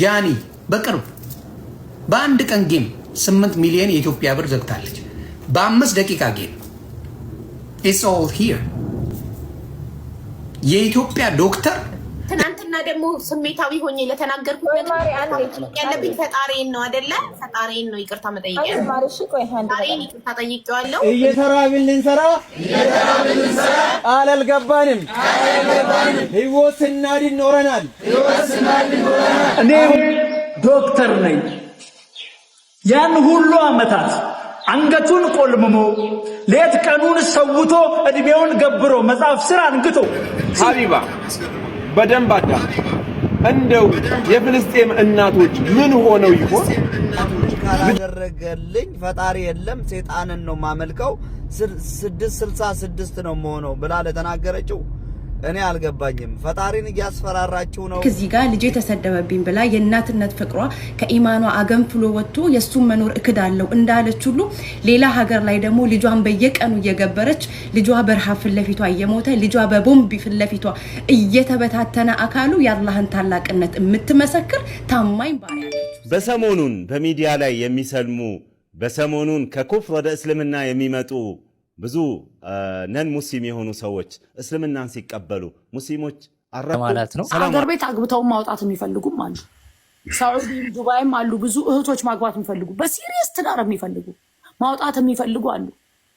ጃኒ በቅርብ በአንድ ቀን ጌም 8 ሚሊዮን የኢትዮጵያ ብር ዘግታለች። በ5 ደቂቃ ጌም it's all here። የኢትዮጵያ ዶክተር ትናንትና ደግሞ ስሜታዊ ሆኜ ለተናገርኩት ነገር ያለብኝ ፈጣሪን ነው አይደለ? ፈጣሪን ነው ይቅርታ መጠየቅ ፈጣሪን ይቅርታ ጠይቄዋለሁ። እየተራብን ልንሰራ አልገባንም። ህይወት ስናድን ኖረናል። እኔ ዶክተር ነኝ። ያን ሁሉ አመታት አንገቱን ቆልምሞ ሌት ቀኑን ሰውቶ እድሜውን ገብሮ መጽሐፍ ስራ አንግቶ ሀቢባ በደንብ አዳም እንደው የፍልስጤም እናቶች ምን ሆነው ይሆን? ካላደረገልኝ ፈጣሪ የለም ሰይጣንን ነው ማመልከው 666 ነው መሆነው ብላ ለተናገረችው እኔ አልገባኝም። ፈጣሪን ያስፈራራችሁ ነው። ከዚህ ጋር ልጄ ተሰደበብኝ ብላ የእናትነት ፍቅሯ ከኢማኗ አገንፍሎ ወጥቶ የሱን መኖር እክዳለው እንዳለች ሁሉ ሌላ ሀገር ላይ ደግሞ ልጇን በየቀኑ እየገበረች ልጇ በረሃብ ፊት ለፊቷ እየሞተ ልጇ በቦምብ ፊት ለፊቷ እየተበታተነ አካሉ የአላህን ታላቅነት የምትመሰክር ታማኝ ባሪያ ነች። በሰሞኑን በሚዲያ ላይ የሚሰልሙ በሰሞኑን ከኩፍር ወደ እስልምና የሚመጡ ብዙ ነን ሙስሊም የሆኑ ሰዎች እስልምናን ሲቀበሉ ሙስሊሞች ማለት ነው። ሀገር ቤት አግብተው ማውጣት የሚፈልጉም አሉ። ሳዑዲም ዱባይም አሉ። ብዙ እህቶች ማግባት የሚፈልጉ በሲሪየስ ትዳር የሚፈልጉ ማውጣት የሚፈልጉ አሉ።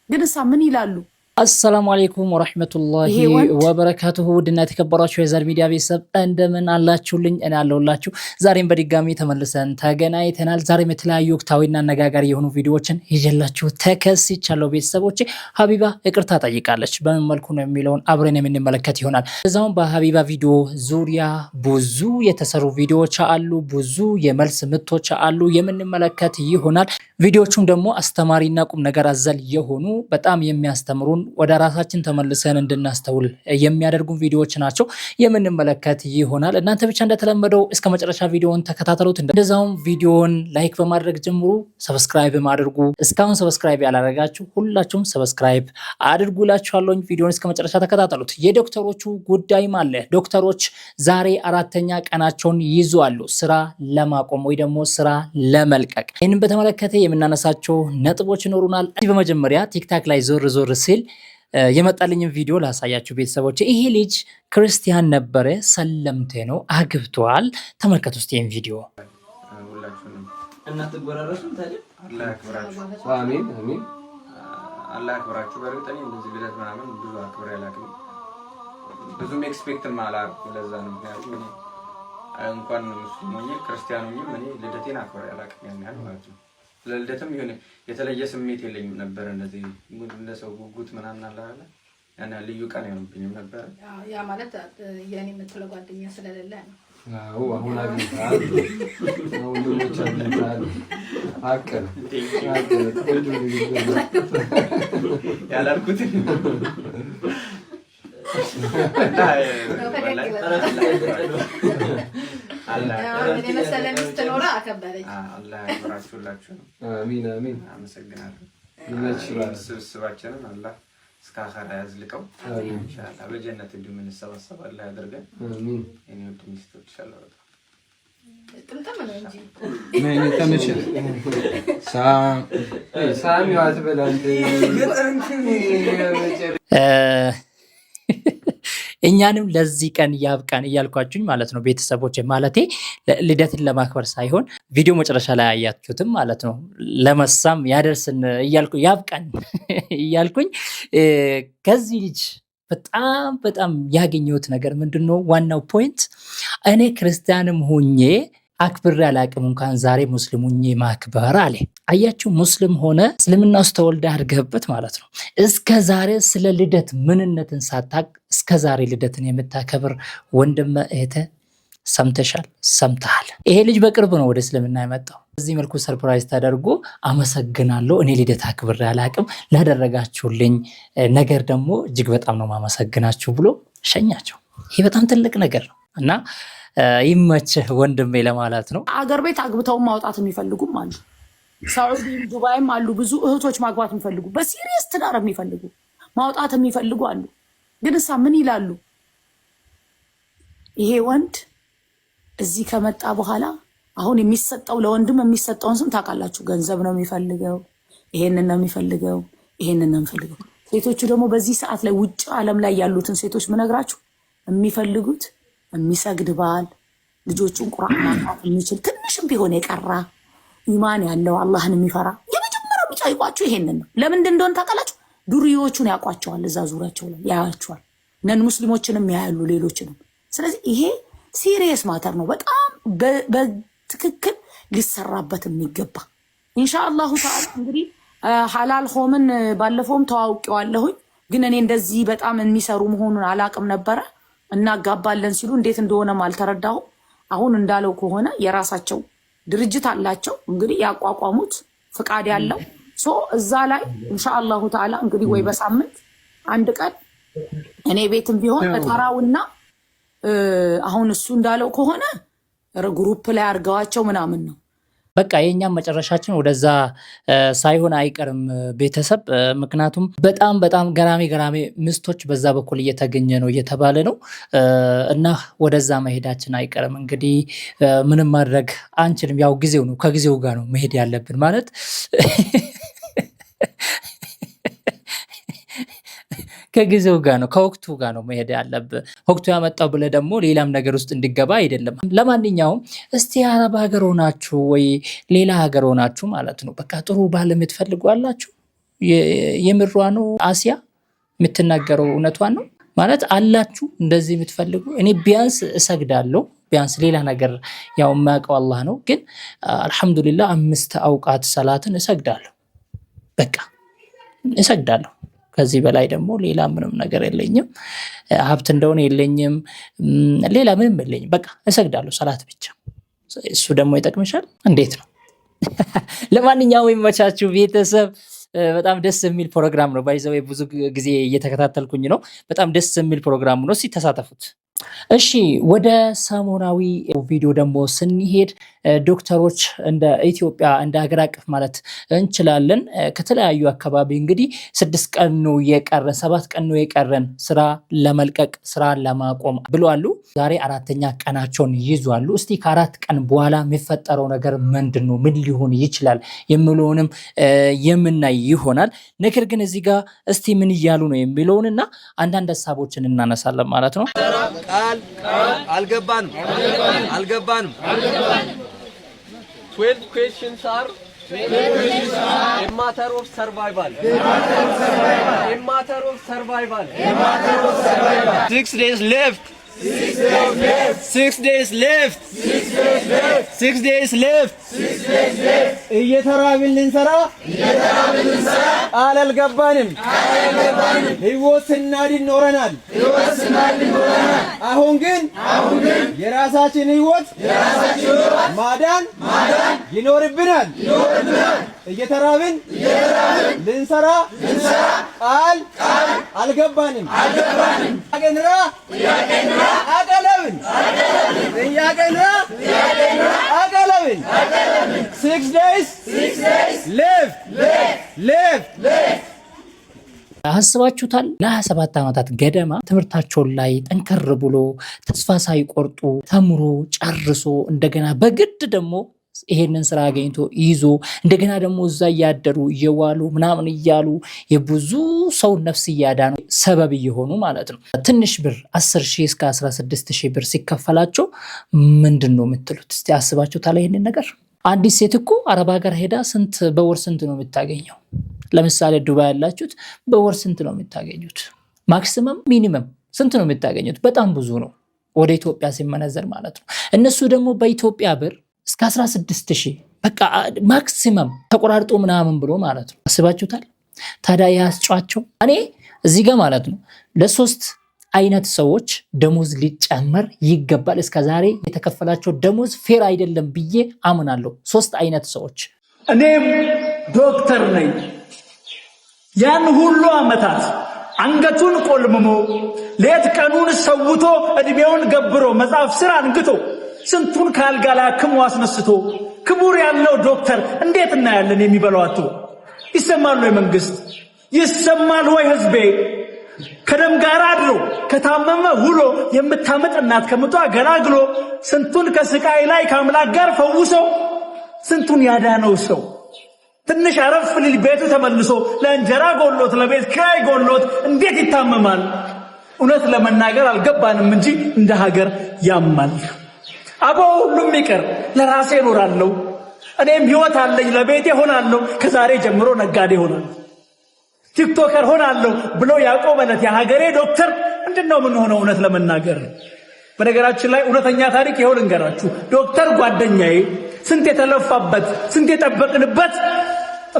ግን እሳ ምን ይላሉ? አሰላሙ አለይኩም ወራህመቱላሂ ወበረካቱሁ። ውድና የተከበራችሁ የዘር ሚዲያ ቤተሰብ እንደምን አላችሁልኝ? እኔ አለሁላችሁ። ዛሬም በድጋሚ ተመልሰን ተገናኝተናል። ዛሬም የተለያዩ ወቅታዊና አነጋጋሪ የሆኑ ቪዲዮዎችን ይዤላችሁ ተከስቻለሁ። ቤተሰቦቼ ሀቢባ ይቅርታ ጠይቃለች። በምን መልኩ ነው የሚለውን አብረን የምንመለከት ይሆናል። እዛውም በሀቢባ ቪዲዮ ዙሪያ ብዙ የተሰሩ ቪዲዮዎች አሉ፣ ብዙ የመልስ ምቶች አሉ፣ የምንመለከት ይሆናል። ቪዲዮዎቹም ደግሞ አስተማሪና ቁም ነገር አዘል የሆኑ በጣም የሚያስተምሩን ወደ ራሳችን ተመልሰን እንድናስተውል የሚያደርጉን ቪዲዮዎች ናቸው፣ የምንመለከት ይሆናል። እናንተ ብቻ እንደተለመደው እስከ መጨረሻ ቪዲዮውን ተከታተሉት። እንደዛውም ቪዲዮውን ላይክ በማድረግ ጀምሩ፣ ሰብስክራይብ አድርጉ። እስካሁን ሰብስክራይብ ያላደረጋችሁ ሁላችሁም ሰብስክራይብ አድርጉላችኋለሁ። ቪዲዮውን እስከ መጨረሻ ተከታተሉት። የዶክተሮቹ ጉዳይም አለ። ዶክተሮች ዛሬ 4ኛ ቀናቸውን ይዟሉ ስራ ለማቆም ወይ ደግሞ ስራ ለመልቀቅ። ይህንን በተመለከተ የምናነሳቸው ነጥቦች ይኖሩናል። በመጀመሪያ ቲክታክ ላይ ዞር ዞር ሲል የመጣልኝን ቪዲዮ ላሳያችሁ ቤተሰቦች። ይሄ ልጅ ክርስቲያን ነበረ፣ ሰለምቴ ነው፣ አግብቷል። ተመልከቱ እስቲ ይሄን ቪዲዮ። እናት ተጎራረሱ ታዲያ አላህ ያክብራችሁ። አሜን አሜን። አላህ ያክብራችሁ። በርግጠኝ እንደዚህ ልደት ምናምን ብዙ አክብሬ አላውቅም። ብዙም ኤክስፔክትም አላደረኩም። ለዛ ነው ምክንያቱም እኔ እንኳን ሙስሊም ሆኜ ክርስቲያን ሆኜ እኔ ልደቴን አክብሬ አላውቅም ያን ያህል ማለት ነው። ለልደትም ይሁን የተለየ ስሜት የለኝም ነበር። እንደዚህ እንደሰው ጉጉት ምናምን አላለ ያና ልዩ ቀን አይሆንብኝም ነበር። ያ ማለት የኔ የምትለው ጓደኛ ስለሌለ ነው። አዎ አሁን አግኝታል። አሁን ልጆች አግኝታል። አቀር ያላልኩት አላህ መሰለኝ አከበረኝ። አላህ ያክብራችሁላችሁ። አሚን አሚን። አመሰግናለሁ። ስብስባችንን አላህ እስከ አኺራ ያዝልቀው ኢንሻአላህ። በጀነት እንድንሰበሰብ አላህ ያደርገን። አሚን። እኔ ወድ ሚስቶች ኢንሻአላህ ጥምጥም ነው እንጂ ምን ተመቸ ሳሚ ዋትበላንተ እኛንም ለዚህ ቀን ያብቃን እያልኳችሁኝ ማለት ነው ቤተሰቦች። ማለቴ ልደትን ለማክበር ሳይሆን ቪዲዮ መጨረሻ ላይ አያችሁትም ማለት ነው። ለመሳም ያደርስን እያልኩ ያብቃን እያልኩኝ ከዚህ ልጅ በጣም ያገኘሁት ነገር ምንድነው? ዋናው ፖይንት እኔ ክርስቲያንም ሆኜ አክብሬ አላቅም እንኳን ዛሬ ሙስሊም ሆኜ ማክበር አለ። አያችሁ፣ ሙስሊም ሆነ እስልምና ውስጥ ተወልደ አድርገህበት ማለት ነው። እስከ ዛሬ ስለ ልደት ምንነትን ሳታቅ እስከ ዛሬ ልደትን የምታከብር ወንድም እህቴ ሰምተሻል፣ ሰምተሃል። ይሄ ልጅ በቅርብ ነው ወደ እስልምና የመጣው። በዚህ መልኩ ሰርፕራይዝ ተደርጎ አመሰግናለሁ፣ እኔ ልደት አክብሬ አላቅም፣ ላደረጋችሁልኝ ነገር ደግሞ እጅግ በጣም ነው ማመሰግናችሁ ብሎ ሸኛቸው። ይሄ በጣም ትልቅ ነገር ነው እና ይመችህ ወንድሜ ለማለት ነው። አገር ቤት አግብተው ማውጣት የሚፈልጉም አሉ። ሳዑዲም ዱባይም አሉ። ብዙ እህቶች ማግባት የሚፈልጉ በሲሪየስ ትዳር የሚፈልጉ ማውጣት የሚፈልጉ አሉ። ግን እሳ ምን ይላሉ? ይሄ ወንድ እዚህ ከመጣ በኋላ አሁን የሚሰጠው ለወንድም የሚሰጠውን ስም ታውቃላችሁ። ገንዘብ ነው የሚፈልገው፣ ይሄንን ነው የሚፈልገው፣ ይሄንን ነው የሚፈልገው። ሴቶቹ ደግሞ በዚህ ሰዓት ላይ ውጭ ዓለም ላይ ያሉትን ሴቶች ምነግራችሁ የሚፈልጉት የሚሰግድ ባል፣ ልጆቹን ቁርአን ማጥናት የሚችል ትንሽም ቢሆን የቀራ ኢማን ያለው አላህን የሚፈራ የመጀመሪያው የሚጠይቋችሁ ይሄንን ነው። ለምንድን እንደሆነ ታውቃላችሁ? ዱርዮቹን ያውቋቸዋል፣ እዛ ዙሪያቸው ላይ ያያቸዋል። ነን ሙስሊሞችንም ያያሉ፣ ሌሎችንም። ስለዚህ ይሄ ሲሪየስ ማተር ነው፣ በጣም በትክክል ሊሰራበት የሚገባ ኢንሻአላሁ ተዓላ። እንግዲህ ሐላል ሆምን ባለፈውም ተዋውቀዋለሁኝ፣ ግን እኔ እንደዚህ በጣም የሚሰሩ መሆኑን አላቅም ነበረ። እናጋባለን ሲሉ እንዴት እንደሆነም አልተረዳሁም። አሁን እንዳለው ከሆነ የራሳቸው ድርጅት አላቸው እንግዲህ ያቋቋሙት ፍቃድ ያለው እዛ ላይ ኢንሻአላሁ ተዓላ እንግዲህ ወይ በሳምንት አንድ ቀን እኔ ቤትም ቢሆን ተራውና አሁን እሱ እንዳለው ከሆነ ግሩፕ ላይ አርጋዋቸው ምናምን ነው። በቃ የኛም መጨረሻችን ወደዛ ሳይሆን አይቀርም ቤተሰብ። ምክንያቱም በጣም ገራሚ ምስቶች በዛ በኩል እየተገኘ ነው እየተባለ ነው እና ወደዛ መሄዳችን አይቀርም። እንግዲህ ምንም ማድረግ አንችልም። ያው ጊዜው ነው፣ ከጊዜው ጋር ነው መሄድ ያለብን ማለት ከጊዜው ጋር ነው፣ ከወቅቱ ጋር ነው መሄድ ያለብህ። ወቅቱ ያመጣው ብለህ ደግሞ ሌላም ነገር ውስጥ እንዲገባ አይደለም። ለማንኛውም እስቲ አረብ ሀገር ሆናችሁ ወይ ሌላ ሀገር ሆናችሁ ማለት ነው በቃ ጥሩ ባል የምትፈልጉ አላችሁ። የምሯ ነው አሲያ የምትናገረው እውነቷን ነው ማለት አላችሁ እንደዚህ የምትፈልጉ። እኔ ቢያንስ እሰግዳለሁ፣ ቢያንስ ሌላ ነገር ያው የማያውቀው አላህ ነው። ግን አልሐምዱሊላህ 5 አውቃት ሰላትን እሰግዳለሁ፣ በቃ እሰግዳለሁ። ከዚህ በላይ ደግሞ ሌላ ምንም ነገር የለኝም። ሀብት እንደሆነ የለኝም፣ ሌላ ምንም የለኝም። በቃ እሰግዳለሁ ሰላት ብቻ። እሱ ደግሞ ይጠቅምሻል። እንዴት ነው? ለማንኛውም ይመቻችሁ ቤተሰብ። በጣም ደስ የሚል ፕሮግራም ነው። ባይዘው ብዙ ጊዜ እየተከታተልኩኝ ነው። በጣም ደስ የሚል ፕሮግራም ነው። እስኪ ተሳተፉት። እሺ ወደ ሰሞናዊ ቪዲዮ ደግሞ ስንሄድ ዶክተሮች እንደ ኢትዮጵያ እንደ ሀገር አቀፍ ማለት እንችላለን ከተለያዩ አካባቢ እንግዲህ 6 ቀን ነው የቀረን 7 ቀን ነው የቀረን ስራ ለመልቀቅ ስራ ለማቆም ብለዋል። ዛሬ 4ኛ ቀናቸውን ይዟሉ። እስቲ ከ4 ቀን በኋላ የሚፈጠረው ነገር ምንድነው? ምን ሊሆን ይችላል የሚለውንም የምናይ ይሆናል። ነገር ግን እዚህ ጋር እስቲ ምን እያሉ ነው የሚለውንና አንዳንድ ሀሳቦችን እናነሳለን ማለት ነው። ቃል አልገባንም 12 questions are a matter of survival. 6 days left. 6 days left. እየተራብን ልንሰራ ቃል አልገባንም። ህይወት ስናድን ኖረናል። አሁን ግን የራሳችን ህይወት ማዳን ይኖርብናል። እየተራብን ልንሰራ ቃል አልገባንም። ያገንራ አቀለብን 6 days left. አስባችሁታል? ለ27 ዓመታት ገደማ ትምህርታቸውን ላይ ጠንከር ብሎ ተስፋ ሳይቆርጡ ተምሮ ጨርሶ እንደገና በግድ ደግሞ ይሄንን ስራ አገኝቶ ይዞ እንደገና ደግሞ እዛ እያደሩ እየዋሉ ምናምን እያሉ የብዙ ሰው ነፍስ እያዳኑ ሰበብ እየሆኑ ማለት ነው። ትንሽ ብር 10,000 እስከ 16,000 ብር ሲከፈላቸው ምንድነው የምትሉት? እስቲ አስባችሁታል ይሄንን ነገር? አንዲት ሴት እኮ አረብ ሀገር ሄዳ በወር ስንት ነው የምታገኘው? ለምሳሌ ዱባይ ያላችሁት በወር ስንት ነው የምታገኙት? ማክሲመም ሚኒመም ስንት ነው የምታገኙት? በጣም ብዙ ነው ወደ ኢትዮጵያ ሲመነዘር ማለት ነው። እነሱ ደግሞ በኢትዮጵያ ብር እስከ 16,000 በቃ ማክሲመም ተቆራርጦ ምናምን ብሎ ማለት ነው። አስባችሁታል? ታዲያ ያስጫቸው እኔ እዚህ ጋር ማለት ነው ለ3 አይነት ሰዎች ደሞዝ ሊጨመር ይገባል። እስከዛሬ የተከፈላቸው ደሞዝ ፌር አይደለም ብዬ አምናለሁ። 3 አይነት ሰዎች። እኔም ዶክተር ነኝ። ያን ሁሉ ዓመታት አንገቱን ቆልምሞ ሌት ቀኑን ሰውቶ እድሜውን ገብሮ መጽሐፍ ስራ አንግቶ ስንቱን ካልጋ ላይ አክሞ አስነስቶ ክቡር ያለው ዶክተር እንዴት እናያለን? የሚበላው አጥቶ ይሰማል ወይ መንግስት? ይሰማል ወይ ህዝቤ? ከደም ጋር አድሮ ከታመመ ውሎ የምታመጥ እናት ከምጧ ገላግሎ ስንቱን ከስቃይ ላይ ከአምላክ ጋር ፈውሶ ስንቱን ያዳነው ሰው ትንሽ አረፍ ሊል ቤቱ ተመልሶ ለእንጀራ ጎሎት ለቤት ኪራይ ጎሎት እንዴት ይታመማል? እውነት ለመናገር አልገባንም እንጂ እንደ ሀገር ያማል። አቦ ሁሉም ይቀር ለራሴ እኖራለሁ፣ እኔም ህይወት አለኝ ለቤቴ ሆናለሁ፣ ከዛሬ ጀምሮ ነጋዴ ሆናለሁ፣ ቲክቶከር ሆናለሁ ብሎ ያቆመለት የሀገሬ ዶክተር ምንድነው ምን ሆነው? እውነት ለመናገር በነገራችን ላይ እውነተኛ ታሪክ ይኸው ልንገራችሁ። ዶክተር ጓደኛዬ ስንት የተለፋበት ስንት የጠበቅንበት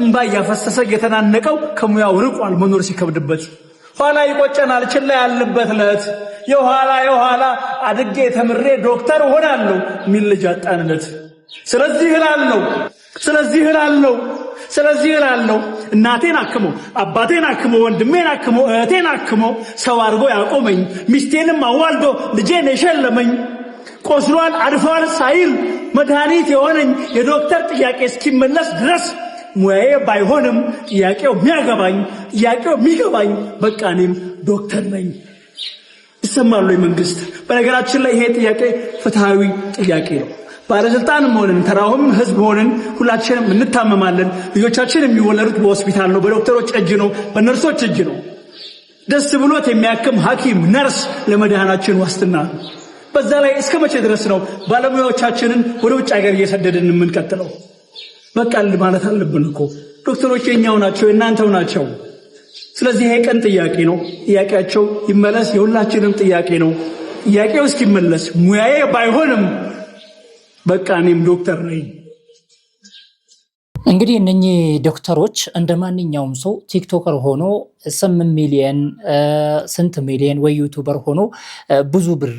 እንባ እያፈሰሰ እየተናነቀው ከሙያው ርቋል መኖር ሲከብድበት። ኋላ ይቆጨናል ችላ ያልንበት ለት የኋላ አድጌ ተምሬ ዶክተር ሆናለሁ ሚል ልጅ አጣንለት። ስለዚህ እላለሁ እናቴን አክሞ አባቴን አክሞ ወንድሜን አክሞ እህቴን አክሞ ሰው አድርጎ ያቆመኝ ሚስቴንም አዋልዶ ልጄን የሸለመኝ ቆስሏል አድፏል ሳይል መድኃኒት የሆነኝ የዶክተር ጥያቄ እስኪመለስ ድረስ ሙያዬ ባይሆንም ጥያቄው የሚገባኝ በቃ እኔም ዶክተር ነኝ። ይሰማሉ መንግስት። በነገራችን ላይ ይሄ ጥያቄ ፍትሃዊ ጥያቄ ነው። ባለስልጣንም ሆነን ተራውም ህዝብ ሆነን ሁላችንም እንታመማለን። ልጆቻችን የሚወለዱት በሆስፒታል ነው፣ በዶክተሮች እጅ ነው፣ በነርሶች እጅ ነው። ደስ ብሎት የሚያክም ሐኪም ነርስ ለመድኃናችን ዋስትና ነው። በዛ ላይ እስከ መቼ ድረስ ነው ባለሙያዎቻችንን ወደ ውጭ ሀገር እየሰደድን የምንቀጥለው? በቃ ማለት አለብን እኮ ዶክተሮች የኛው ናቸው የናንተው ናቸው። ስለዚህ ይሄ ቀን ጥያቄ ነው። ጥያቄያቸው ይመለስ፣ የሁላችንም ጥያቄ ነው። ጥያቄው እስኪመለስ ሙያዬ ባይሆንም በቃ እኔም ዶክተር ነኝ። እንግዲህ እነኚህ ዶክተሮች እንደ ማንኛውም ሰው ቲክቶከር ሆኖ 8 ሚሊዮን ስንት ሚሊዮን ወይ ዩቲዩበር ሆኖ ብዙ ብር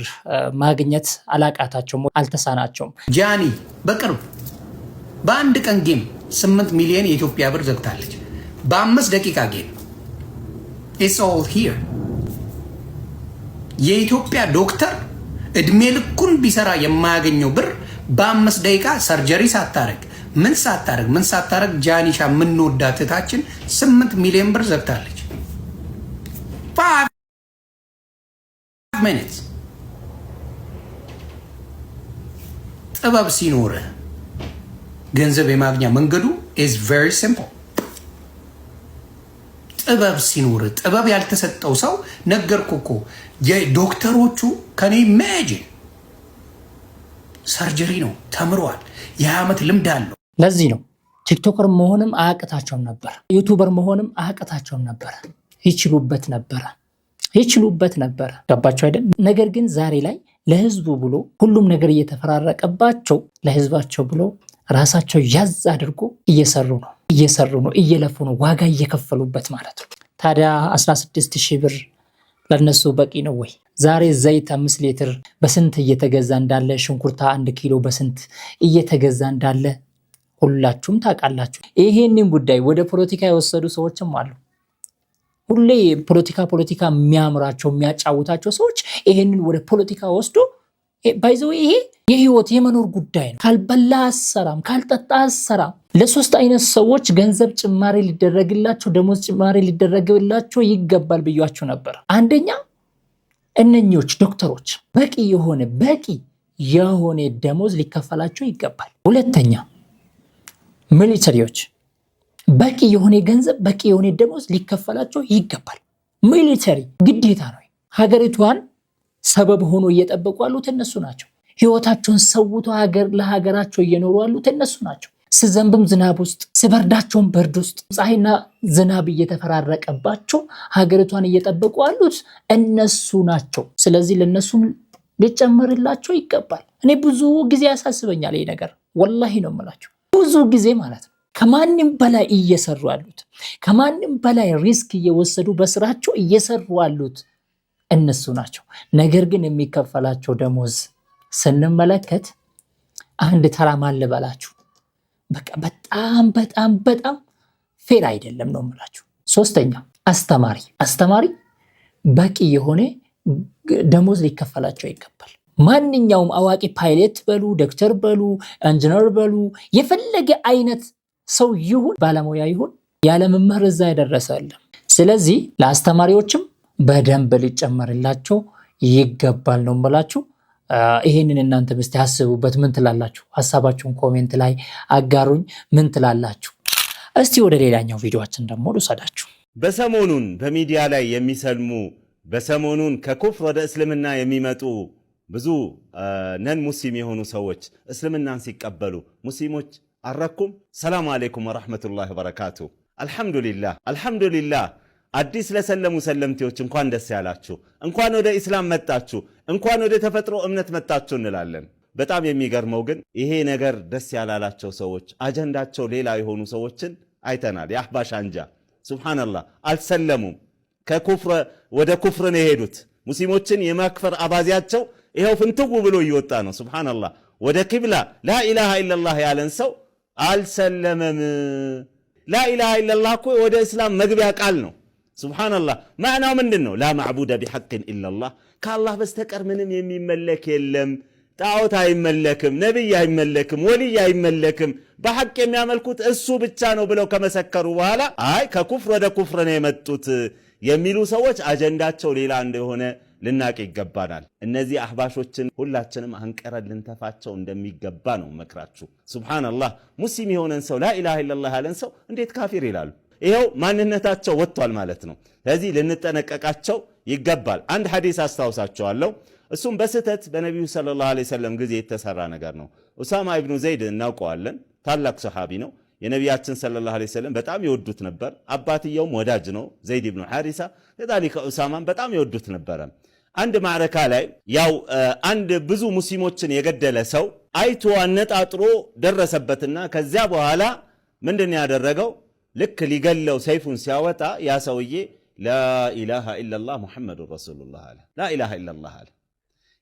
ማግኘት አላቃታቸውም፣ አልተሳናቸውም። ጃኒ በቅርብ በአንድ ቀን ጌም 8 ሚሊዮን የኢትዮጵያ ብር ዘግታለች። በ5 ደቂቃ ጌም it's all here። የኢትዮጵያ ዶክተር እድሜ ልኩን ቢሰራ የማያገኘው ብር በ5 ደቂቃ ሰርጀሪ ሳታረግ ምን ሳታረግ ጃኒሻ የምንወዳት እህታችን 8 ሚሊዮን ብር ዘግታለች። 5 minutes። ጥበብ ሲኖርህ ገንዘብ የማግኛ መንገዱ is very simple። ጥበብ ሲኖርህ ጥበብ ያልተሰጠው ሰው ነገርኩ እኮ የዶክተሮቹ ከኔ ኢማጂን ሰርጀሪ ነው ተምሯል፣ የ20 ዓመት ልምድ አለው። ለዚህ ነው ቲክቶከር መሆንም አያቅታቸውም ነበር፣ ዩቲዩበር መሆንም አያቅታቸውም ነበር። ይችሉበት ነበር። ገባቸው አይደል? ነገር ግን ዛሬ ላይ ለህዝቡ ብሎ ሁሉም ነገር እየተፈራረቀባቸው ለህዝባቸው ብሎ ራሳቸው ያዝ አድርጎ እየሰሩ ነው፣ እየለፉ ነው፣ ዋጋ እየከፈሉበት ማለት ነው። ታዲያ 16,000 ብር ለነሱ በቂ ነው ወይ? ዛሬ ዘይት 5 ሊትር በስንት እየተገዛ እንዳለ፣ ሽንኩርታ 1 ኪሎ በስንት እየተገዛ እንዳለ ሁላችሁም ታውቃላችሁ። ይሄንን ጉዳይ ወደ ፖለቲካ የወሰዱ ሰዎችም አሉ። ሁሌ ፖለቲካ የሚያምራቸው የሚያጫውታቸው ሰዎች ይሄንን ወደ ፖለቲካ ወስዶ ባይዘው ይሄ የህይወት የመኖር ጉዳይ ነው። ካልበላ አሰራም፣ ካልጠጣ አሰራም። ለሶስት አይነት ሰዎች ገንዘብ ጭማሪ ሊደረግላቸው፣ ደሞዝ ጭማሪ ሊደረግላቸው ይገባል ብያችሁ ነበር። አንደኛ እነኞች ዶክተሮች በቂ የሆነ ደሞዝ ሊከፈላቸው ይገባል። ሁለተኛ ሚሊተሪዎች በቂ የሆነ ገንዘብ፣ በቂ የሆነ ደሞዝ ሊከፈላቸው ይገባል። ሚሊተሪ ግዴታ ነው። ሀገሪቷን ሰበብ ሆኖ እየጠበቁ ያሉት እነሱ ናቸው። ህይወታቸውን ሰውቶ ለሀገራቸው እየኖሩ ያሉት እነሱ ናቸው። ስዘንብም ዝናብ ውስጥ፣ ስበርዳቸውን በርድ ውስጥ፣ ፀሐይና ዝናብ እየተፈራረቀባቸው ሀገሪቷን እየጠበቁ ያሉት እነሱ ናቸው። ስለዚህ ለነሱም ሊጨመርላቸው ይገባል። እኔ ብዙ ጊዜ ያሳስበኛል ይሄ ነገር፣ ወላሂ ነው የምላቸው። ብዙ ጊዜ ማለት ነው። ከማንም በላይ እየሰሩ ያሉት፣ ከማንም በላይ ሪስክ እየወሰዱ በስራቸው እየሰሩ ያሉት እነሱ ናቸው። ነገር ግን የሚከፈላቸው ደሞዝ ስንመለከት አንድ ተራ ማን ልበላችሁ፣ በቃ በጣም ፌር አይደለም ነው የምላችሁ። ሶስተኛ አስተማሪ በቂ የሆነ ደሞዝ ሊከፈላቸው ይገባል። ማንኛውም አዋቂ ፓይለት በሉ፣ ዶክተር በሉ፣ ኢንጂነር በሉ፣ የፈለገ አይነት ሰው ይሁን ባለሙያ ይሁን ያለ መምህር እዛ ያደረሰ የለም። ስለዚህ ለአስተማሪዎችም በደንብ ሊጨመርላቸው ይገባል ነው ብላችሁ ይሄንን እናንተ እስቲ አስቡበት። ምን ትላላችሁ? ሐሳባችሁን ኮሜንት ላይ አጋሩኝ። ምን ትላላችሁ? እስቲ ወደ ሌላኛው ቪዲዮአችን ደግሞ ልውሰዳችሁ። በሰሞኑን በሚዲያ ላይ የሚሰልሙ በሰሞኑን ከኩፍር ወደ እስልምና የሚመጡ ብዙ ነን ሙስሊም የሆኑ ሰዎች እስልምናን ሲቀበሉ ሙስሊሞች አረኩም። ሰላም አለይኩም ወራህመቱላሂ ወበረካቱ። አልሐምዱሊላህ አዲስ ለሰለሙ ሰለምቴዎች እንኳን ደስ ያላችሁ፣ እንኳን ወደ ኢስላም መጣችሁ፣ እንኳን ወደ ተፈጥሮ እምነት መጣችሁ እንላለን። በጣም የሚገርመው ግን ይሄ ነገር ደስ ያላላቸው ሰዎች አጀንዳቸው ሌላ የሆኑ ሰዎችን አይተናል። የአህባሽ አንጃ ሱብሃንአላህ አልሰለሙም። ከኩፍር ወደ ኩፍር ነው የሄዱት። ሙስሊሞችን የማክፈር አባዚያቸው ይሄው ፍንትው ብሎ እየወጣ ነው። ሱብሃንአላህ ወደ ቂብላ ላኢላሃ ኢላላህ ያለን ሰው አልሰለመም። ላኢላሃ ኢላላህ እኮ ወደ እስላም መግቢያ ቃል ነው። ሱብሃንአላህ ማዕናው ምንድን ነው? ላ ማዕቡደ ቢሐቅን ኢላላህ ከአላህ በስተቀር ምንም የሚመለክ የለም። ጣዖት አይመለክም፣ ነቢይ አይመለክም፣ ወልይ አይመለክም። በሐቅ የሚያመልኩት እሱ ብቻ ነው ብለው ከመሰከሩ በኋላ አይ ከኩፍር ወደ ኩፍር ነው የመጡት የሚሉ ሰዎች አጀንዳቸው ሌላ እንደሆነ ልናቅ ይገባናል። እነዚህ አህባሾችን ሁላችንም አንቀረን ልንተፋቸው እንደሚገባ ነው መክራችሁ። ሱብሃንአላህ ሙስሊም የሆነን ሰው ላኢላሃ ኢላላህ ያለን ሰው እንዴት ካፊር ይላሉ? ይኸው ማንነታቸው ወጥቷል ማለት ነው። ስለዚህ ልንጠነቀቃቸው ይገባል። አንድ ሐዲስ አስታውሳቸዋለሁ። እሱም በስህተት በነቢዩ ሰለላሁ ዐለይሂ ወሰለም ጊዜ የተሰራ ነገር ነው። ኡሳማ ኢብኑ ዘይድ እናውቀዋለን። ታላቅ ሰሃቢ ነው። የነቢያችን ሰለላሁ ዐለይሂ ወሰለም በጣም ይወዱት ነበር። አባትየውም ወዳጅ ነው፣ ዘይድ ኢብኑ ሐሪሳ። ለዛሊከ ኡሳማን በጣም ይወዱት ነበረ። አንድ ማዕረካ ላይ ያው አንድ ብዙ ሙስሊሞችን የገደለ ሰው አይቶ አነጣጥሮ ደረሰበትና ከዚያ በኋላ ምንድን ያደረገው ልክ ሊገለው ሰይፉን ሲያወጣ ያ ሰውዬ ላኢላሃ ኢላላህ ሙሐመዱን ረሱሉላህ አለ። ላኢላሃ ኢላላህ አለ።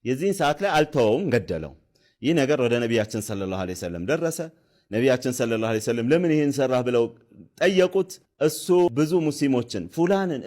የዚህን ሰዓት ላይ አልተወውም፣ ገደለው። ይህ ነገር ወደ ነቢያችን ሰለላሁ ዐለይሂ ወሰለም ደረሰ። ነቢያችን ሰለላሁ ዐለይሂ ወሰለም ለምን ይህን ሰራህ ብለው ጠየቁት። እሱ ብዙ ሙስሊሞችን ፉላንን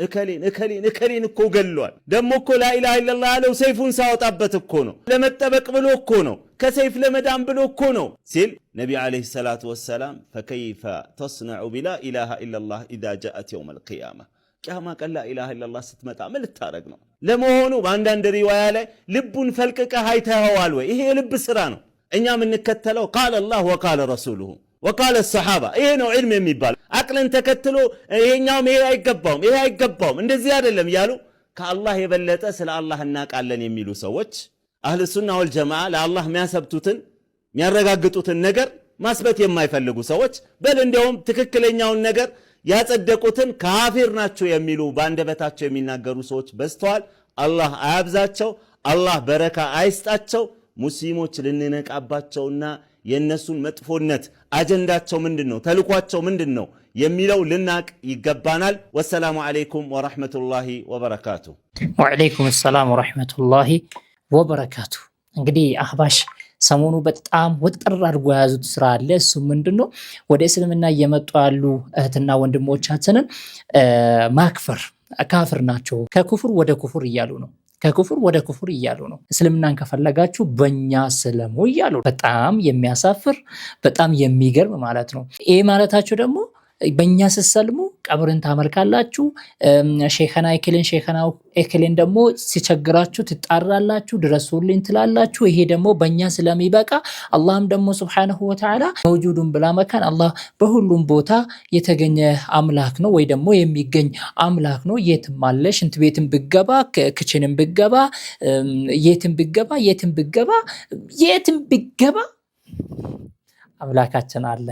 እከሌን እኮ ገሏል። ደግሞ እኮ ላኢላሃ ኢላላህ ያለው ሰይፉን ሳወጣበት እኮ ነው፣ ለመጠበቅ ብሎ እኮ ነው፣ ከሰይፍ ለመዳን ብሎ እኮ ነው ሲል ነቢ ዓለይሂ ሰላቱ ወሰላም ፈከይፈ ተስነዑ ቢላኢላሃ ኢላላህ ኢዛ ጃአት የውመል ቂያማ ቂያማ ቀን ላኢላሃ ኢላላህ ስትመጣ ምን ልታረግ ነው? ለመሆኑ በአንዳንድ ሪዋያ ላይ ልቡን ፈልቅቀህ አይተኸዋል ወይ? ይሄ የልብ ስራ ነው። እኛ የምንከተለው ቃለ አላህ ወቃለ ረሱሉሁ ወቃለ ሰሓባ። ይሄ ነው ዒልም የሚባል። አቅልን ተከትሎ ይሄኛውም ይሄ አይገባውም እንደዚህ አይደለም እያሉ ከአላህ የበለጠ ስለ አላህ እናቃለን የሚሉ ሰዎች አህል ሱና ወል ጀማዓ ለአላህ የሚያሰብቱትን የሚያረጋግጡትን ነገር ማስበት የማይፈልጉ ሰዎች በል እንደውም ትክክለኛውን ነገር ያጸደቁትን ካፊር ናቸው የሚሉ በአንደበታቸው የሚናገሩ ሰዎች በዝተዋል። አላህ አያብዛቸው፣ አላህ በረካ አይስጣቸው። ሙስሊሞች ልንነቃባቸውና የነሱን መጥፎነት አጀንዳቸው ምንድነው ተልኳቸው ምንድነው የሚለው ልናቅ ይገባናል። ወሰላሙ አለይኩም ወራህመቱላሂ ወበረካቱ። ወአለይኩም ሰላም ወራህመቱላሂ ወበረካቱ። እንግዲህ አህባሽ ሰሞኑ በጣም ወጥር አድርጎ የያዙት ስራ አለ። እሱ ምንድነው ወደ እስልምና እየመጡ ያሉ እህትና ወንድሞቻችንን ማክፈር፣ ካፍር ናቸው፣ ከኩፍር ወደ ኩፍር እያሉ ነው። ከኩፍር ወደ ኩፍር እያሉ ነው። እስልምናን ከፈለጋችሁ በእኛ ስለሙ እያሉ በጣም የሚያሳፍር በጣም የሚገርም ማለት ነው። ይሄ ማለታችሁ ደግሞ በእኛ ስትሰልሙ ቀብርን ታመልካላችሁ፣ ሼኸና ኤክሌን ደግሞ ሲቸግራችሁ ትጣራላችሁ፣ ድረሱልኝ ትላላችሁ። ይሄ ደግሞ በእኛ ስለሚበቃ አላህም ደግሞ ሱብሓነሁ ወተዓላ መውጁዱን ብላ መካን አላህ በሁሉም ቦታ የተገኘ አምላክ ነው ወይ ደግሞ የሚገኝ አምላክ ነው። የትም አለ፣ ሽንት ቤትም ብገባ፣ ክችንም ብገባ፣ የትም ብገባ አምላካችን አለ።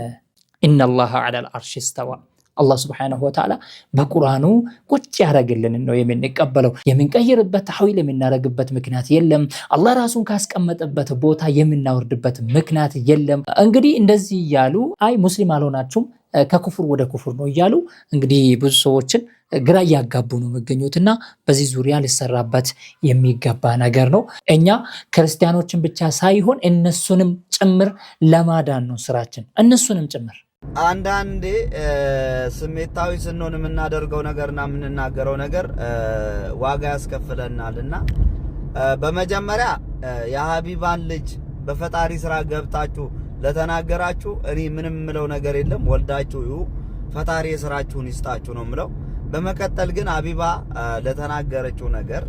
ኢነላሃ ዐለል አርሽ እስተዋ። አላህ ሱብሓነሁ ወተዓላ በቁርአኑ ቁጭ ያደረግልን ነው የምንቀበለው። የምንቀይርበት ተሐዊል የምናደርግበት ምክንያት የለም። አላህ ራሱን ካስቀመጠበት ቦታ የምናወርድበት ምክንያት የለም። እንግዲህ እንደዚህ እያሉ አይ ሙስሊም አልሆናችሁም ከኩፍር ወደ ኩፍር ነው እያሉ እንግዲህ ብዙ ሰዎችን ግራ እያጋቡ ነው የሚገኙትና በዚህ ዙሪያ ሊሰራበት የሚገባ ነገር ነው። እኛ ክርስቲያኖችን ብቻ ሳይሆን እነሱንም ጭምር ለማዳን ነው ስራችን፣ እነሱንም ጭምር። አንዳንዴ ስሜታዊ ስንሆን የምናደርገው ነገርና የምንናገረው ነገር ዋጋ ያስከፍለናልና በመጀመሪያ የሀቢባን ልጅ በፈጣሪ ስራ ገብታችሁ ለተናገራችሁ እኔ ምንም ምለው ነገር የለም። ወልዳችሁ ፈጣሪ የስራችሁን ይስጣችሁ ነው ምለው። በመቀጠል ግን ሀቢባ ለተናገረችው ነገር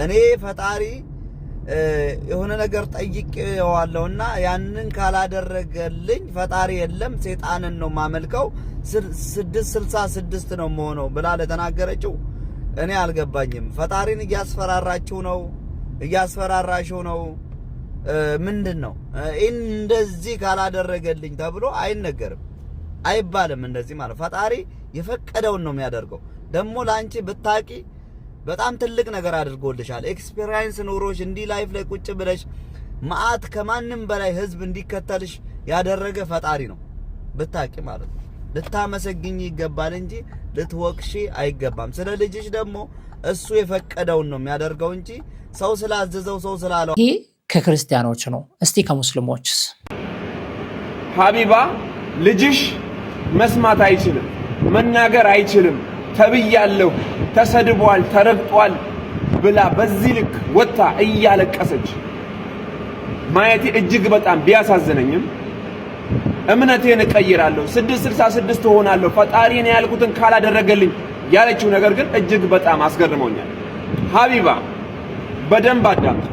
እኔ ፈጣሪ የሆነ ነገር ጠይቄዋለሁና ያንን ካላደረገልኝ ፈጣሪ የለም ሰይጣንን ነው ማመልከው 666 ነው መሆነው ብላ ለተናገረችው እኔ አልገባኝም። ፈጣሪን እያስፈራራሽው ነው ምንድነው? እንደዚህ ካላደረገልኝ ተብሎ አይነገርም አይባልም። እንደዚህ ማለት ፈጣሪ የፈቀደውን ነው የሚያደርገው። ደግሞ ላንቺ ብታቂ በጣም ትልቅ ነገር አድርጎልሻል። ኤክስፒሪየንስ ኖሮሽ እንዲህ ላይፍ ላይ ቁጭ ብለሽ ማአት ከማንም በላይ ህዝብ እንዲከተልሽ ያደረገ ፈጣሪ ነው ብታቂ ማለት ነው። ልታመሰግኝ ይገባል እንጂ ልትወቅሺ አይገባም። ስለ ልጅሽ ደግሞ እሱ የፈቀደውን ነው የሚያደርገው እንጂ ሰው ስላዘዘው ሰው ስላለው። ይሄ ከክርስቲያኖች ነው። እስቲ ከሙስሊሞችስ? ሀቢባ ልጅሽ መስማት አይችልም፣ መናገር አይችልም ተብያለሁ፣ ተሰድቧል፣ ተረግጧል ብላ በዚህ ልክ ወጣ እያለቀሰች ማየቴ እጅግ በጣም ቢያሳዝነኝም እምነቴን እቀይራለሁ 666 ሆናለሁ ፈጣሪን ያልኩትን ካላደረገልኝ ያለችው ነገር ግን እጅግ በጣም አስገርሞኛል። ሀቢባ በደንብ አዳምጡ።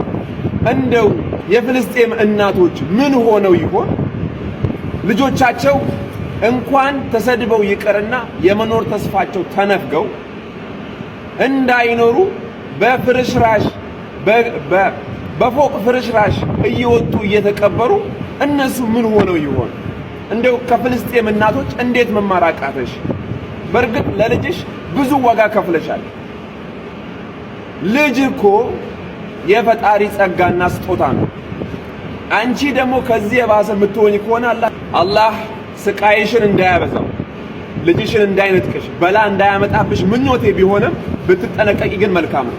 እንደው የፍልስጤም እናቶች ምን ሆነው ይሆን ልጆቻቸው እንኳን ተሰድበው ይቀርና የመኖር ተስፋቸው ተነፍገው እንዳይኖሩ በፍርሽራሽ በፎቅ ፍርሽራሽ እየወጡ እየተቀበሩ እነሱ ምን ሆነው ይሆን? እንደው ከፍልስጤም እናቶች እንዴት መማር አቃተሽ? በርግጥ ለልጅሽ ብዙ ዋጋ ከፍለሻል። ልጅ እኮ የፈጣሪ ጸጋና ስጦታ ነው። አንቺ ደግሞ ከዚህ የባሰ የምትሆኝ ከሆነ አላህ ስቃይሽን እንዳያበዛው ልጅሽን እንዳይነጥቅሽ በላ እንዳያመጣብሽ ምኞቴ ቢሆንም ብትጠነቀቂ ግን መልካም ነው።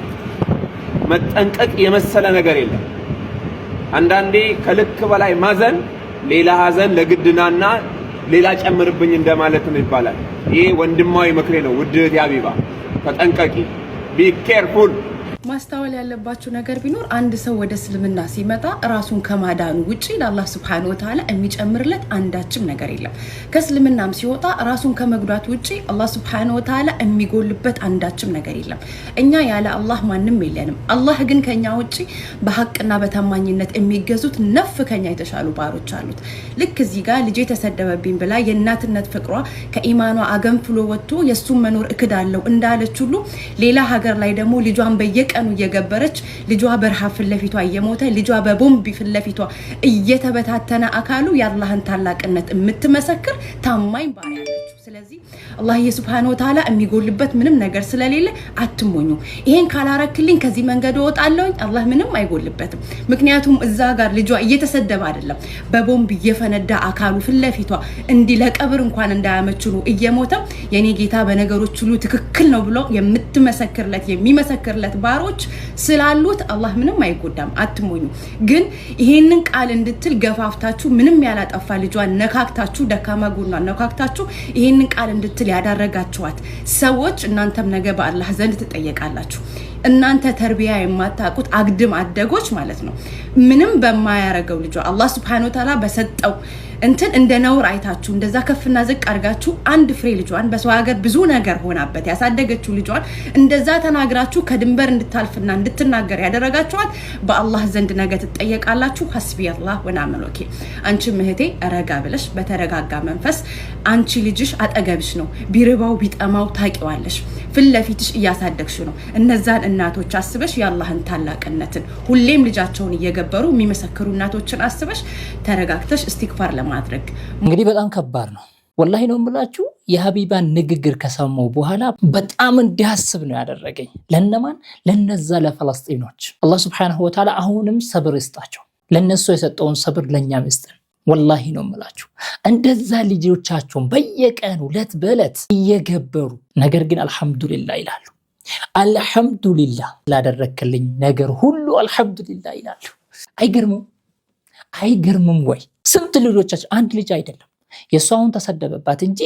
መጠንቀቅ የመሰለ ነገር የለም። አንዳንዴ ከልክ በላይ ማዘን ሌላ ሐዘን ለግድናና ሌላ ጨምርብኝ እንደማለት ነው ይባላል። ይሄ ወንድማዊ ምክሬ ነው። ውድ እህቴ ሀቢባ ተጠንቀቂ። ቢ ኬርፉል። ማስተዋል ያለባችሁ ነገር ቢኖር አንድ ሰው ወደ እስልምና ሲመጣ ራሱን ከማዳኑ ውጪ ለአላህ Subhanahu Wa Ta'ala የሚጨምርለት አንዳችም ነገር የለም። ከእስልምናም ሲወጣ ራሱን ከመጉዳት ውጪ አላህ Subhanahu Wa Ta'ala የሚጎልበት አንዳችም ነገር የለም። እኛ ያለ አላህ ማንም የለንም። አላህ ግን ከኛ ውጪ በሐቅና በታማኝነት የሚገዙት ነፍ ከኛ የተሻሉ ባሮች አሉት። ልክ እዚህ ጋር ልጄ ተሰደበብኝ ብላ የእናትነት ፍቅሯ ከኢማኗ አገንፍሎ ወጥቶ የሱን መኖር እክዳለው እንዳለች ሁሉ ሌላ ሀገር ላይ ደግሞ ልጇን በየቀኑ እየገበረች ልጇ በረሃ ፍለፊቷ እየሞተ ልጇ በቦምብ ፍለፊቷ እየተበታተነ አካሉ የአላህን ታላቅነት የምትመሰክር ታማኝ ባሪያ ነች። ስለዚህ አላህ Subhanahu Wa Ta'ala የሚጎልበት ምንም ነገር ስለሌለ አትሞኙ። ይሄን ካላረክልኝ ከዚህ መንገድ ወጣለሁ አላህ ምንም አይጎልበትም። ምክንያቱም እዛ ጋር ልጇ እየተሰደበ አይደለም በቦምብ እየፈነዳ አካሉ ፍለፊቷ እንዲ ለቀብር እንኳን እንዳያመችሉ እየሞተ የኔ ጌታ በነገሮች ሁሉ ትክክል ነው ብሎ የምትመሰክርለት የሚመሰክርለት ባሮች ስላሉት አላህ ምንም አይጎዳም። አትሞኙ። ግን ይሄንን ቃል እንድትል ገፋፍታችሁ ምንም ያላጠፋ ልጇን ነካክታችሁ ደካማ ጎኗን ነካክታችሁ ይሄንን ቃል እንድትል ያዳረጋችኋት ሰዎች እናንተም ነገ በአላህ ዘንድ ትጠየቃላችሁ። እናንተ ተርቢያ የማታቁት አግድም አደጎች ማለት ነው። ምንም በማያረገው ልጇ አላህ Subhanahu Wa Ta'ala በሰጠው እንትን እንደ ነውር አይታችሁ እንደዛ ከፍና ዝቅ አድርጋችሁ አንድ ፍሬ ልጇን በሰው ሀገር ብዙ ነገር ሆናበት ያሳደገችው ልጇን እንደዛ ተናግራችሁ ከድንበር እንድታልፍና እንድትናገር ያደረጋችኋት በአላህ ዘንድ ነገ ትጠየቃላችሁ። ሐስቢ አላህ ወነዕመል ወኪል። አንቺ እህቴ ረጋ ብለሽ በተረጋጋ መንፈስ አንቺ ልጅሽ አጠገብሽ ነው። ቢርባው ቢጠማው ታቂዋለሽ። ፍለፊትሽ እያሳደግሽ ነው። እነዛን እናቶች አስበሽ የአላህን ታላቅነትን ሁሌም ልጃቸውን እየገበሩ የሚመሰክሩ እናቶችን አስበሽ ተረጋግተሽ እስቲግፋር ለማድረግ እንግዲህ በጣም ከባድ ነው። ወላሂ ነው የምላችሁ። የሀቢባን ንግግር ከሰማው በኋላ በጣም እንዲያስብ ነው ያደረገኝ። ለነማን? ለነዛ ለፈለስጢኖች አላህ Subhanahu Wa Ta'ala አሁንም ሰብር ይስጣቸው። ለነሱ የሰጠውን ሰብር ለኛም ይስጠን። ወላሂ ነው የምላችሁ። እንደዛ ልጆቻቸውን በየቀኑ ለት በለት እየገበሩ ነገር ግን አልহামዱሊላህ ይላሉ። አልহামዱሊላህ ላደረክልኝ ነገር ሁሉ አልহামዱሊላህ ይላሉ። አይገርምም ወይ? ስንት ልጆቻቸው አንድ ልጅ አይደለም የሷውን ተሰደበባት እንጂ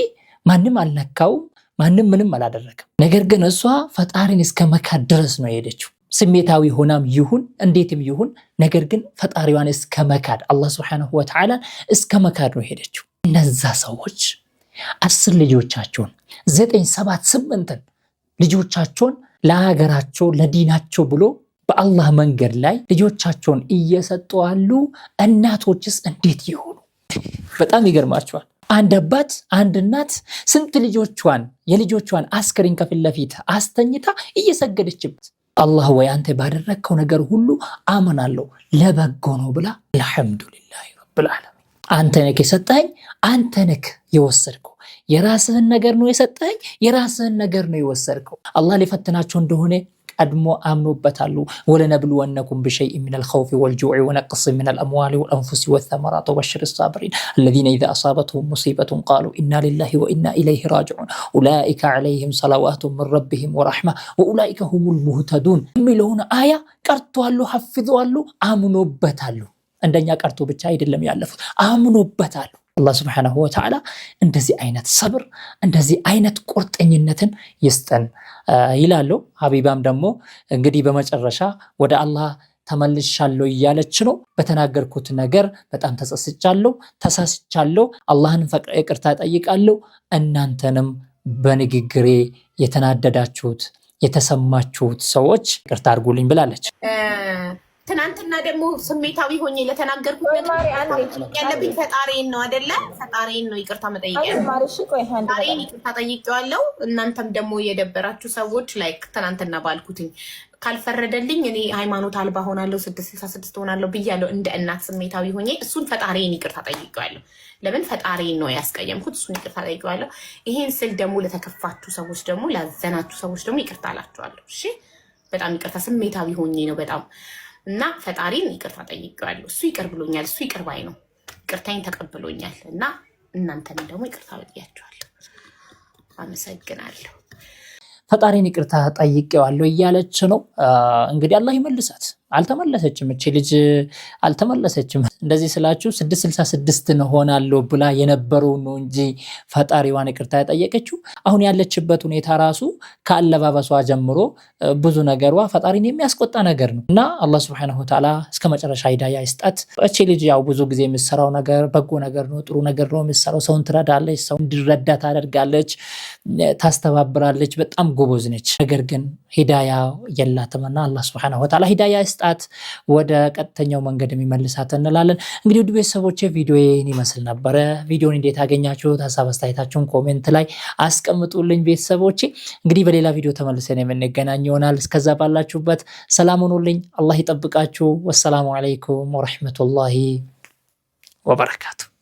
ማንም አልነካው፣ ማንም ምንም አላደረገም። ነገር ግን እሷ ፈጣሪን እስከ መካድ ድረስ ነው የሄደችው። ስሜታዊ ሆናም ይሁን እንዴትም ይሁን ነገር ግን ፈጣሪዋን እስከ መካድ አላህ Subhanahu Wa Ta'ala እስከ መካድ ነው የሄደችው። እነዛ ሰዎች 10 ልጆቻቸውን 9 7 8 ልጆቻቸውን ለሀገራቸው ለዲናቸው ብሎ በአላህ መንገድ ላይ ልጆቻቸውን እየሰጡ ያሉ እናቶችስ እንዴት ይሆኑ? በጣም ይገርማቸዋል። አንድ አባት አንድ እናት ስንት የልጆቿን አስከሬን ከፊት ለፊት አስተኝታ እየሰገደችበት አላህ ወይ አንተ ባደረግከው ነገር ሁሉ አምናለሁ ለበጎ ነው ብላ አልሐምዱሊላህ ረብል ዓለሚን አንተ ነህ የሰጠኸኝ አንተ ነህ የወሰድከው የራስህን ነገር ነው የሰጠኸኝ የራስህን ነገር ነው የወሰድከው አላህ ሊፈትናቸው እንደሆነ ቀድሞ አምኖበታሉ ወለነብሉወነኩም بشيء من الخوف والجوع ونقص من الأموال والأنفس والثمرات وبشر الصابرين الذين إذا أصابتهم مصيبة قالوا إنا لله وإنا إليه راجعون أولئك عليهم صلوات من ربهم ورحمة وأولئك هم المهتدون የሚለውን አያ ቀርቷሉ ሐፍዟሉ አምኖበታሉ እንደኛ ቀርቶ ብቻ አይደለም ያለፉት አምኖበታሉ አላህ Subhanahu Wa Ta'ala እንደዚህ አይነት ሰብር እንደዚህ አይነት ቁርጠኝነትን ይስጠን ይላሉ ሀቢባም ደግሞ እንግዲህ በመጨረሻ ወደ አላህ ተመልሻለሁ እያለች ነው በተናገርኩት ነገር በጣም ተሳስቻለሁ አላህን ይቅርታ ጠይቃለሁ እናንተንም በንግግሬ የተናደዳችሁት የተሰማችሁት ሰዎች ይቅርታ አድርጉልኝ ብላለች ትናንትና ደግሞ ስሜታዊ ሆኜ ለተናገርኩት ነገር ያለብኝ ፈጣሪን ነው አይደለ ፈጣሪን ነው ይቅርታ መጠየቅ ፈጣሪን ይቅርታ ጠይቄዋለሁ እናንተም ደግሞ የደበራችሁ ሰዎች ላይክ ትናንትና ባልኩትኝ ካልፈረደልኝ እኔ ሃይማኖት አልባ ሆናለሁ 666 ሆናለሁ ብያለሁ እንደ እናት ስሜታዊ ሆኜ እሱን ፈጣሪን ይቅርታ ጠይቄዋለሁ ለምን ፈጣሪን ነው ያስቀየምኩት እሱን ይቅርታ ጠይቄዋለሁ ይሄን ስል ደግሞ ለተከፋችሁ ሰዎች ደግሞ ላዘናችሁ ሰዎች ደግሞ ይቅርታ አላችኋለሁ እሺ በጣም ይቅርታ ስሜታዊ ሆኜ ነው በጣም እና ፈጣሪን ይቅርታ ጠይቄዋለሁ እሱ ይቅር ብሎኛል እሱ ይቅር ባይ ነው ይቅርታዬን ተቀብሎኛል እና እናንተንም ደግሞ ይቅርታ ጠይቄያችኋለሁ አመሰግናለሁ ፈጣሪን ይቅርታ ጠይቄዋለሁ እያለች ነው እንግዲህ አላህ ይመልሳት አልተመለሰችም እቺ ልጅ አልተመለሰችም እንደዚህ ስላችሁ 666 ነው ሆናለሁ ብላ የነበረው ነው እንጂ ፈጣሪዋን ይቅርታ ያጠየቀችው አሁን ያለችበት ሁኔታ ራሱ ከአለባበሷ ጀምሮ ብዙ ነገሯ ፈጣሪን የሚያስቆጣ ነገር ነው እና አላህ Subhanahu Wa Ta'ala እስከመጨረሻ ሂዳያ ይስጣት እቺ ልጅ ያው ብዙ ጊዜ የምትሰራው ነገር በጎ ነገር ነው ጥሩ ነገር ነው የምትሰራው ሰውን ትረዳለች ሰው እንዲረዳ ታደርጋለች ታስተባብራለች በጣም ጎበዝ ነች ነገር ግን ሂዳያ የላትምና አላህ Subhanahu Wa Ta'ala ሂዳያ ይስጣት ወደ ቀጥተኛው መንገድ የሚመልሳት እንላለን እንግዲህ ውድ ቤተሰቦቼ ቪዲዮዬን ይመስል ነበር ቪዲዮውን እንዴት አገኛችሁት ሐሳብ አስተያየታችሁን ኮሜንት ላይ አስቀምጡልኝ ቤተሰቦቼ እንግዲህ በሌላ ቪዲዮ ተመልሰን የምንገናኝ ይሆናል እስከዛ ባላችሁበት ሰላም ሁኑልኝ አላህ ይጠብቃችሁ ወሰላሙ አለይኩም ወራህመቱላሂ ወበረካቱ